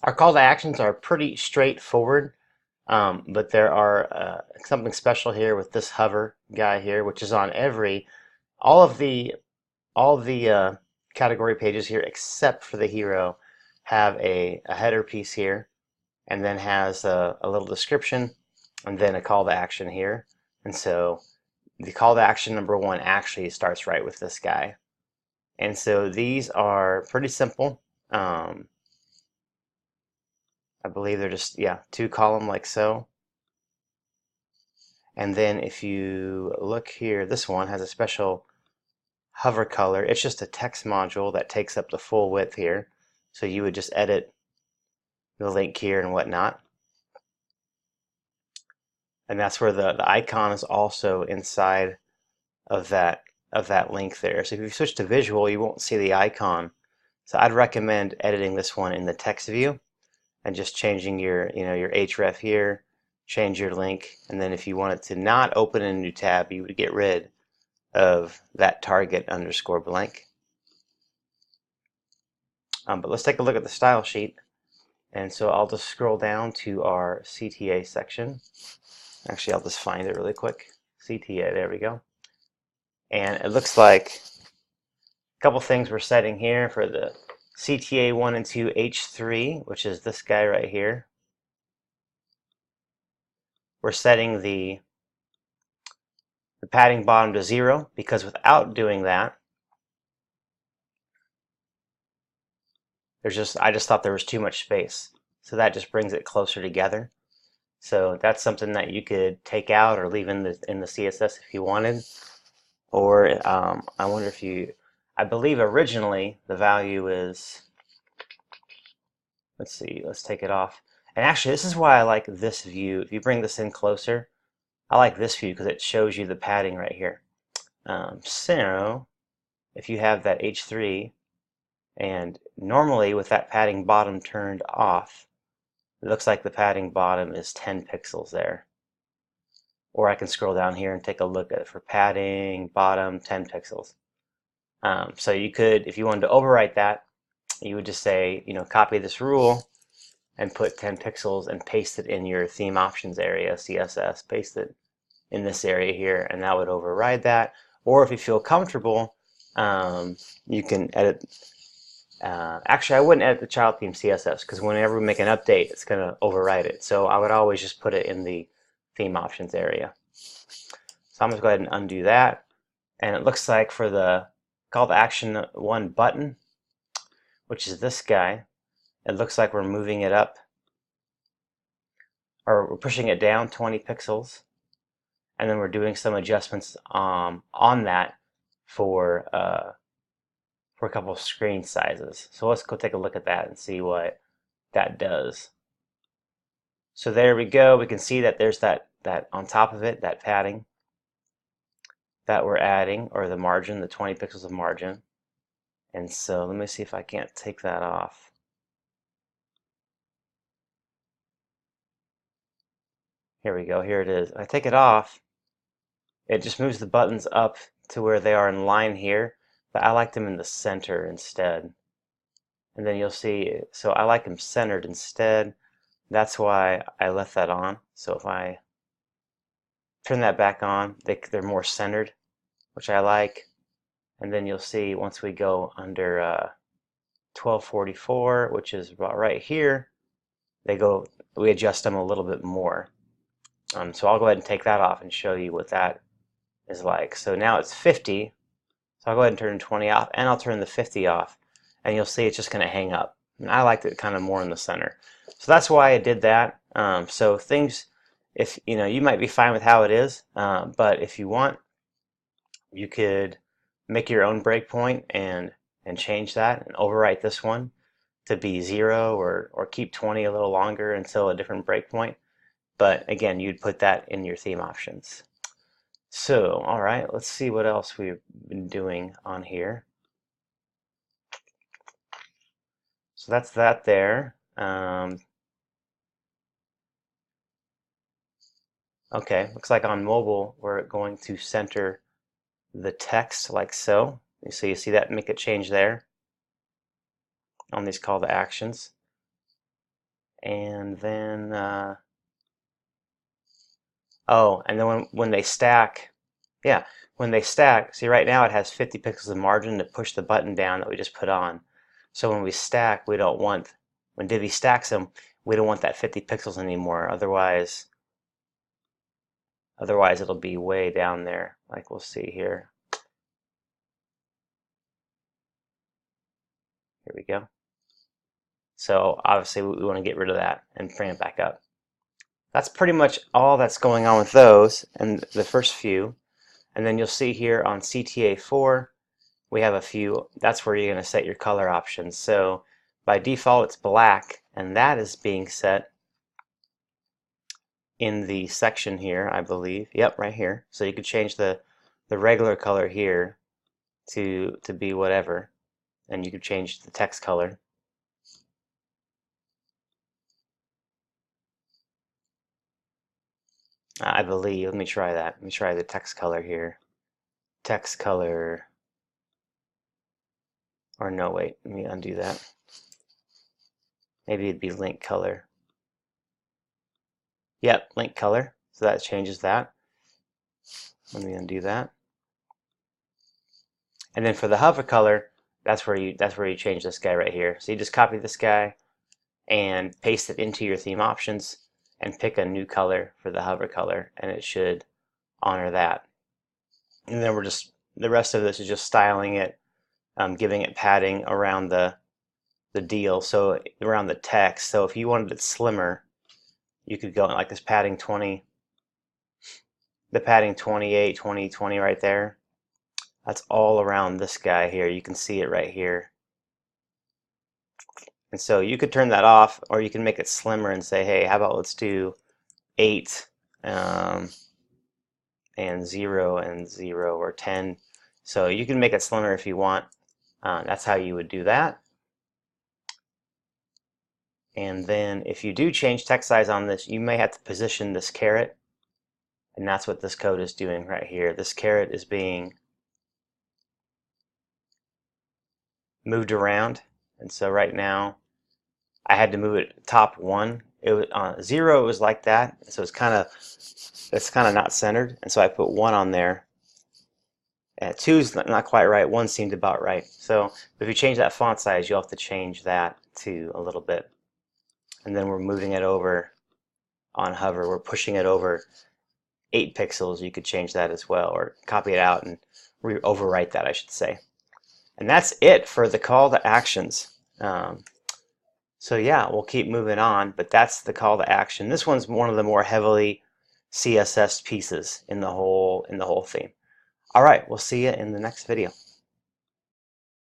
Our call to actions are pretty straightforward, but there are something special here with this hover guy here, which is on all of the category pages here except for the hero have a header piece here, and then has a little description, and then a call to action here. And so the call to action number one actually starts right with this guy. And so these are pretty simple. I believe they're just, yeah, two column like so. And then if you look here, this one has a special hover color. It's just a text module that takes up the full width here. So you would just edit the link here and whatnot. And that's where the icon is also inside of that link there. So if you switch to visual, you won't see the icon. So I'd recommend editing this one in the text view and just changing your href here, change your link, and then if you wanted to not open a new tab, you would get rid of that target underscore blank. But let's take a look at the style sheet. And so I'll just scroll down to our CTA section. Actually, I'll just find it really quick. CTA, there we go. And it looks like a couple things we're setting here for the CTA 1 and 2 H3, which is this guy right here. We're setting the padding bottom to 0 because without doing that, I just thought there was too much space. So that just brings it closer together. So that's something that you could take out or leave in the CSS if you wanted. Or I wonder if I believe originally the value is, let's see, let's take it off. And actually, this is why I like this view. If you bring this in closer, I like this view because it shows you the padding right here. So if you have that H3, and normally with that padding bottom turned off, it looks like the padding bottom is 10 pixels there. Or I can scroll down here and take a look at it for padding bottom 10 pixels. So you could, if you wanted to overwrite that, you would just say, copy this rule and put 10 pixels and paste it in your theme options area, CSS, paste it in this area here, and that would override that. Or if you feel comfortable, you can edit. Actually, I wouldn't edit the child theme CSS because whenever we make an update, it's going to override it. So I would always just put it in the theme options area. So I'm going to go ahead and undo that. And it looks like for the call to action 1 button, which is this guy, it looks like we're moving it up, or we're pushing it down 20 pixels. And then we're doing some adjustments on that for a couple of screen sizes. So let's go take a look at that and see what that does. So there we go. We can see that there's that on top of it, that padding that we're adding, or the margin, the 20 pixels of margin. And so let me see if I can't take that off. Here we go. Here it is. If I take it off, it just moves the buttons up to where they are in line here, but I like them in the center instead. And then you'll see, so I like them centered instead. That's why I left that on. So if I turn that back on, they're more centered, which I like. And then you'll see once we go under 1244, which is about right here, we adjust them a little bit more. So I'll go ahead and take that off and show you what that is like. So now it's 50. So I'll go ahead and turn 20 off, and I'll turn the 50 off. And you'll see it's just going to hang up. And I liked it kind of more in the center. So that's why I did that. So things, if you might be fine with how it is, but if you want, you could make your own breakpoint and change that and overwrite this one to be 0 or keep 20 a little longer until a different breakpoint. But again, you'd put that in your theme options. So, all right, let's see what else we've been doing on here. So that's that there. Okay, looks like on mobile, we're going to center the text like so. So you see that, make a change there on these call to actions. And then, oh, and then when they stack, yeah, when they stack, see right now it has 50 pixels of margin to push the button down that we just put on. So when we stack, we don't want, when Divi stacks them, we don't want that 50 pixels anymore. Otherwise it'll be way down there, like we'll see here. Here we go. So obviously we want to get rid of that and bring it back up. That's pretty much all that's going on with those and the first few. And then you'll see here on CTA4, we have a few. That's where you're going to set your color options. So by default, it's black, and that is being set in the section here, I believe. Yep, right here. So you could change the regular color here to be whatever, and you could change the text color. I believe. Let me try that. Let me try the text color here. Text color. Or no, wait. Let me undo that. Maybe it'd be link color. Yep, link color. So that changes that. Let me undo that. And then for the hover color, that's where you change this guy right here. So you just copy this guy and paste it into your theme options and pick a new color for the hover color, and it should honor that. And then the rest of this is just styling it, giving it padding around the deal, so around the text. So if you wanted it slimmer, you could go like this padding 20, the padding 28, 20, 20 right there. That's all around this guy here. You can see it right here. And so you could turn that off, or you can make it slimmer and say, hey, how about let's do 8 and 0 and 0, or 10. So you can make it slimmer if you want. That's how you would do that. And then if you do change text size on this, you may have to position this caret. And that's what this code is doing right here. This caret is being moved around. And so right now, I had to move it top 1. It was 0. It was like that, so it's kind of not centered. And so I put 1 on there. 2 is not quite right. 1 seemed about right. So if you change that font size, you'll have to change that too a little bit. And then we're moving it over on hover. We're pushing it over 8 pixels. You could change that as well, or copy it out and overwrite that, I should say. And that's it for the call to actions. So yeah, we'll keep moving on, but that's the call to action. This one's one of the more heavily CSS pieces in the whole theme. All right, we'll see you in the next video.